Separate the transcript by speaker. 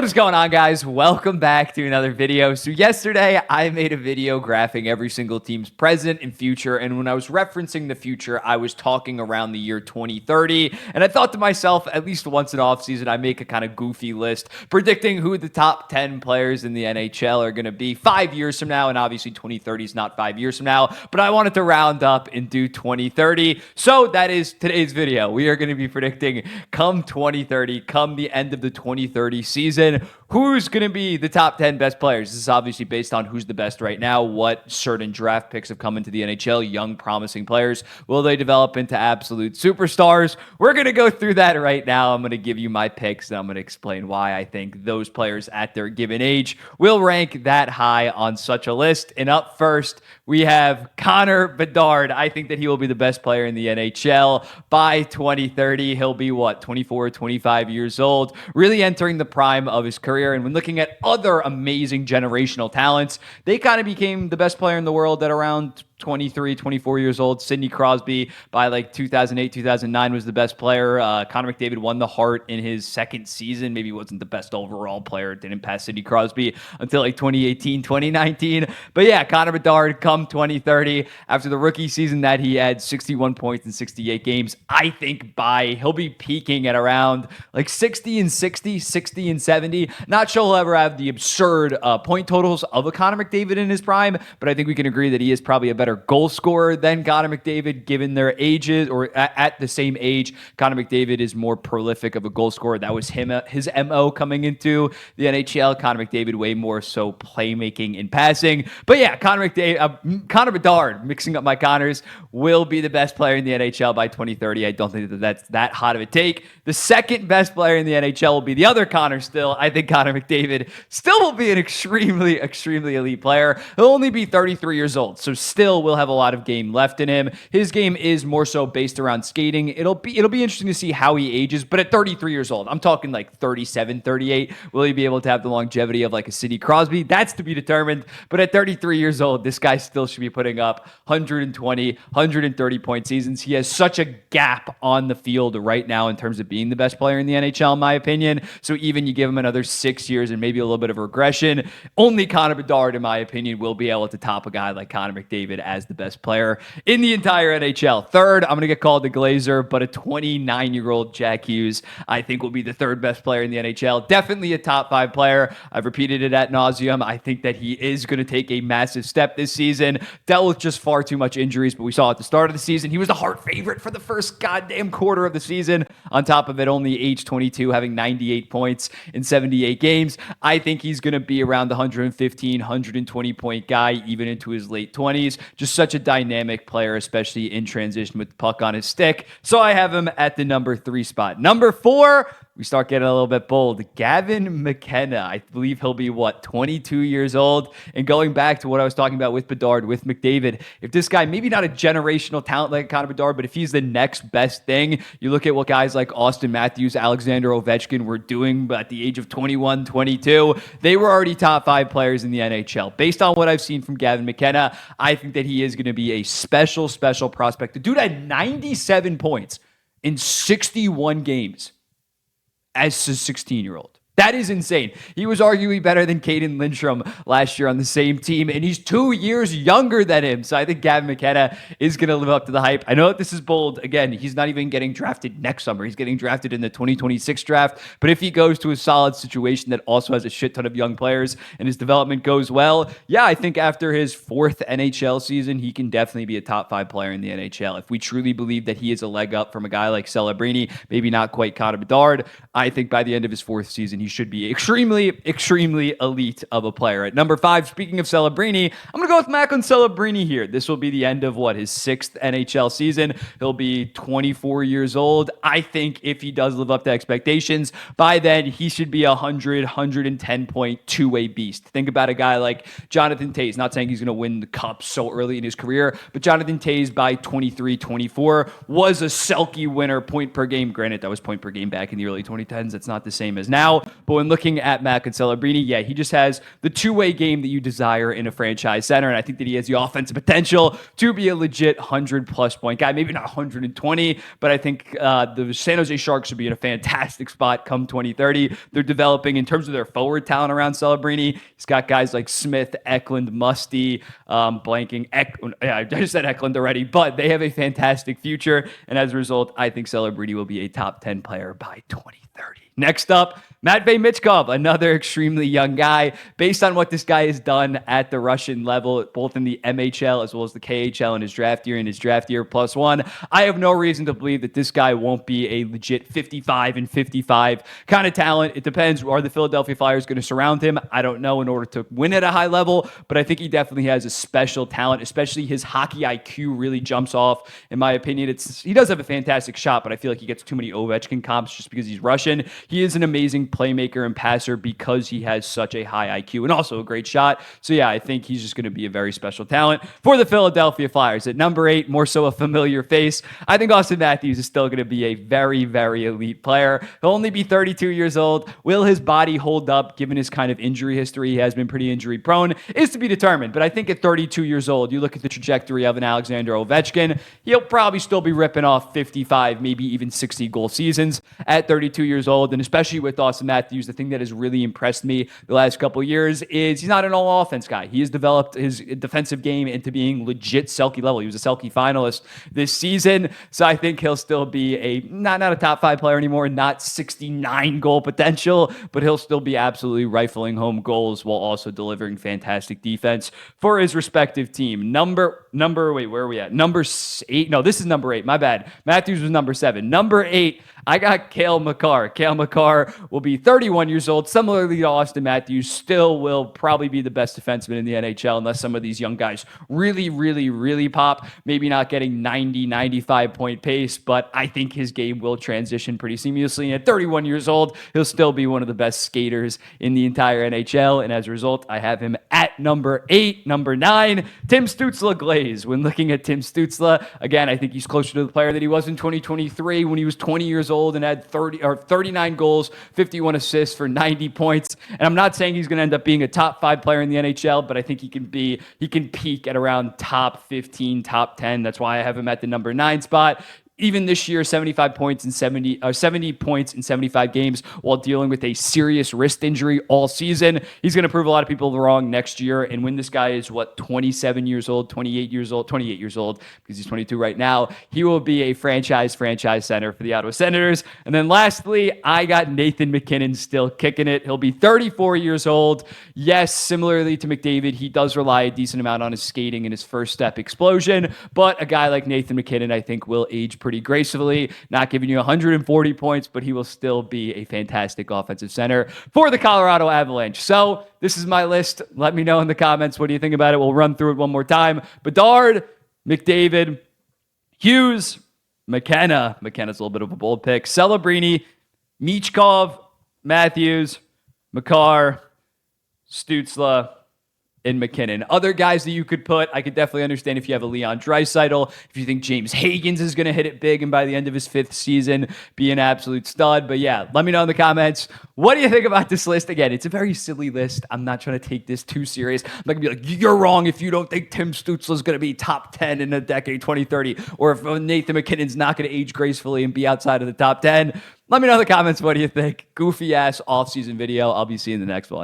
Speaker 1: What is going on, guys? Welcome back to another video. So yesterday I made a video graphing every single team's present and future, and when I was referencing the future, I was talking around the year 2030, and I thought to myself, at least once in off season, I make a kind of goofy list predicting who the top 10 players in the NHL are going to be 5 years from now, and obviously 2030 is not 5 years from now, but I wanted to round up and do 2030. So that is today's video. We are going to be predicting come 2030, come the end of the 2030 season, who's going to be the top 10 best players. This is obviously based on who's the best right now, what certain draft picks have come into the NHL, young, promising players. Will they develop into absolute superstars? We're going to go through that right now. I'm going to give you my picks, and I'm going to explain why I think those players at their given age will rank that high on such a list. And up first, we have Connor Bedard. I think that he will be the best player in the NHL by 2030. He'll be, 24, 25 years old, really entering the prime of his career. And when looking at other amazing generational talents, they kind of became the best player in the world at around 23, 24 years old. Sidney Crosby by 2008, 2009 was the best player. Connor McDavid won the Hart in his second season. Maybe he wasn't the best overall player. Didn't pass Sidney Crosby until 2018, 2019. But yeah, Connor Bedard come 2030 after the rookie season that he had 61 points in 68 games. I think he'll be peaking at around 60 and 60, 60 and 70. Not sure he'll ever have the absurd point totals of a Connor McDavid in his prime, but I think we can agree that he is probably a better goal scorer than Connor McDavid given their ages, or at the same age. Connor McDavid is more prolific of a goal scorer. That was his MO coming into the NHL. Connor McDavid way more so playmaking and passing. But yeah, Connor Bedard, mixing up my Connors, will be the best player in the NHL by 2030. I don't think that that's that hot of a take. The second best player in the NHL will be the other Connor still. I think Connor McDavid still will be an extremely, extremely elite player. He'll only be 33 years old, so still will have a lot of game left in him. His game is more so based around skating. It'll be interesting to see how he ages, but at 33 years old, I'm talking 37, 38, will he be able to have the longevity of a Sidney Crosby? That's to be determined, but at 33 years old, this guy still should be putting up 120, 130 point seasons. He has such a gap on the field right now in terms of being the best player in the NHL, in my opinion. So even you give him another 6 years and maybe a little bit of regression, only Connor Bedard, in my opinion, will be able to top a guy like Connor McDavid as the best player in the entire NHL. Third, I'm going to get called the Glazer, but a 29-year-old Jack Hughes, I think, will be the third best player in the NHL. Definitely a top 5 player. I've repeated it ad nauseum. I think that he is going to take a massive step this season. Dealt with just far too much injuries, but we saw at the start of the season, he was the Hart favorite for the first goddamn quarter of the season. On top of it, only age 22, having 98 points in 78 games. I think he's going to be around the 115, 120 point guy, even into his late 20s. Just such a dynamic player, especially in transition with the puck on his stick. So I have him at the number 3 spot. Number 4, we start getting a little bit bold. Gavin McKenna. I believe he'll be, 22 years old? And going back to what I was talking about with Bedard, with McDavid, if this guy, maybe not a generational talent like Connor Bedard, but if he's the next best thing, you look at what guys like Austin Matthews, Alexander Ovechkin were doing at the age of 21, 22. They were already top 5 players in the NHL. Based on what I've seen from Gavin McKenna, I think that he is going to be a special, special prospect. The dude had 97 points in 61 games as a 16-year-old. That is insane. He was arguably better than Caden Lindstrom last year on the same team, and he's 2 years younger than him. So I think Gavin McKenna is going to live up to the hype. I know that this is bold. Again, he's not even getting drafted next summer. He's getting drafted in the 2026 draft. But if he goes to a solid situation that also has a shit ton of young players and his development goes well, yeah, I think after his 4th NHL season, he can definitely be a top 5 player in the NHL. If we truly believe that he is a leg up from a guy like Celebrini, maybe not quite Connor Bedard, I think by the end of his 4th season, he should be extremely, extremely elite of a player. At number 5, speaking of Celebrini, I'm going to go with Macklin Celebrini here. This will be the end of his 6th NHL season. He'll be 24 years old. I think if he does live up to expectations, by then he should be 110 point two-way beast. Think about a guy like Jonathan Toews. Not saying he's going to win the cup so early in his career, but Jonathan Toews by 23, 24 was a Selke winner point per game. Granted, that was point per game back in the early 2010s. That's not the same as now. But when looking at Matt Celebrini, yeah, he just has the two-way game that you desire in a franchise center. And I think that he has the offensive potential to be a legit 100-plus point guy. Maybe not 120, but I think the San Jose Sharks should be in a fantastic spot come 2030. They're developing in terms of their forward talent around Celebrini. He's got guys like Smith, Eklund, Musty, blanking. I just said Eklund already, but they have a fantastic future. And as a result, I think Celebrini will be a top 10 player by 2030. Next up, Matvei Michkov, another extremely young guy. Based on what this guy has done at the Russian level, both in the MHL as well as the KHL in his draft year and his draft year +1, I have no reason to believe that this guy won't be a legit 55 and 55 kind of talent. It depends. Are the Philadelphia Flyers going to surround him? I don't know in order to win at a high level, but I think he definitely has a special talent, especially his hockey IQ really jumps off. In my opinion, he does have a fantastic shot, but I feel like he gets too many Ovechkin comps just because he's Russian. He is an amazing playmaker and passer because he has such a high IQ and also a great shot. So yeah, I think he's just going to be a very special talent for the Philadelphia Flyers. At number 8, more so a familiar face, I think Austin Matthews is still going to be a very, very elite player. He'll only be 32 years old. Will his body hold up given his kind of injury history? He has been pretty injury prone, is to be determined. But I think at 32 years old, you look at the trajectory of an Alexander Ovechkin, he'll probably still be ripping off 55, maybe even 60 goal seasons at 32 years old. And especially with Austin Matthews, the thing that has really impressed me the last couple of years is he's not an all-offense guy. He has developed his defensive game into being legit Selke level. He was a Selke finalist this season, so I think he'll still be not a top 5 player anymore, not 69 goal potential, but he'll still be absolutely rifling home goals while also delivering fantastic defense for his respective team. Wait, where are we at? Number 8. No, this is number 8. My bad. Matthews was number 7. Number 8, I got Cale Makar. Cale Makar will be 31 years old. Similarly to Austin Matthews, still will probably be the best defenseman in the NHL unless some of these young guys really, really, really pop. Maybe not getting 90, 95 point pace, but I think his game will transition pretty seamlessly. And at 31 years old, he'll still be one of the best skaters in the entire NHL. And as a result, I have him at number 8. Number 9, Tim Stützle Glaze. When looking at Tim Stützle, again, I think he's closer to the player that he was in 2023 when he was 20 years old and had 39 goals, 51 assists for 90 points. And I'm not saying he's going to end up being a top 5 player in the NHL, but I think he can peak at around top 15, top 10. That's why I have him at the number 9 spot. Even this year, 75 points in 70 points in 75 games while dealing with a serious wrist injury all season. He's going to prove a lot of people wrong next year. And when this guy is, 28 years old, because he's 22 right now, he will be a franchise center for the Ottawa Senators. And then lastly, I got Nathan MacKinnon still kicking it. He'll be 34 years old. Yes, similarly to McDavid, he does rely a decent amount on his skating and his first step explosion. But a guy like Nathan MacKinnon, I think, will age pretty gracefully, not giving you 140 points, but he will still be a fantastic offensive center for the Colorado Avalanche. So this is my list. Let me know in the comments. What do you think about it? We'll run through it one more time. Bedard, McDavid, Hughes, McKenna. McKenna's a little bit of a bold pick. Celebrini, Michkov, Matthews, Makar, Stützle, and McKinnon. Other guys that you could put, I could definitely understand if you have a Leon Draisaitl, if you think James Higgins is going to hit it big and by the end of his 5th season be an absolute stud. But yeah, let me know in the comments. What do you think about this list? Again, it's a very silly list. I'm not trying to take this too serious. I'm not going to be like, you're wrong if you don't think Tim Stützle is going to be top 10 in a decade, 2030, or if Nathan MacKinnon's not going to age gracefully and be outside of the top 10. Let me know in the comments. What do you think? Goofy ass off-season video. I'll be seeing the next one.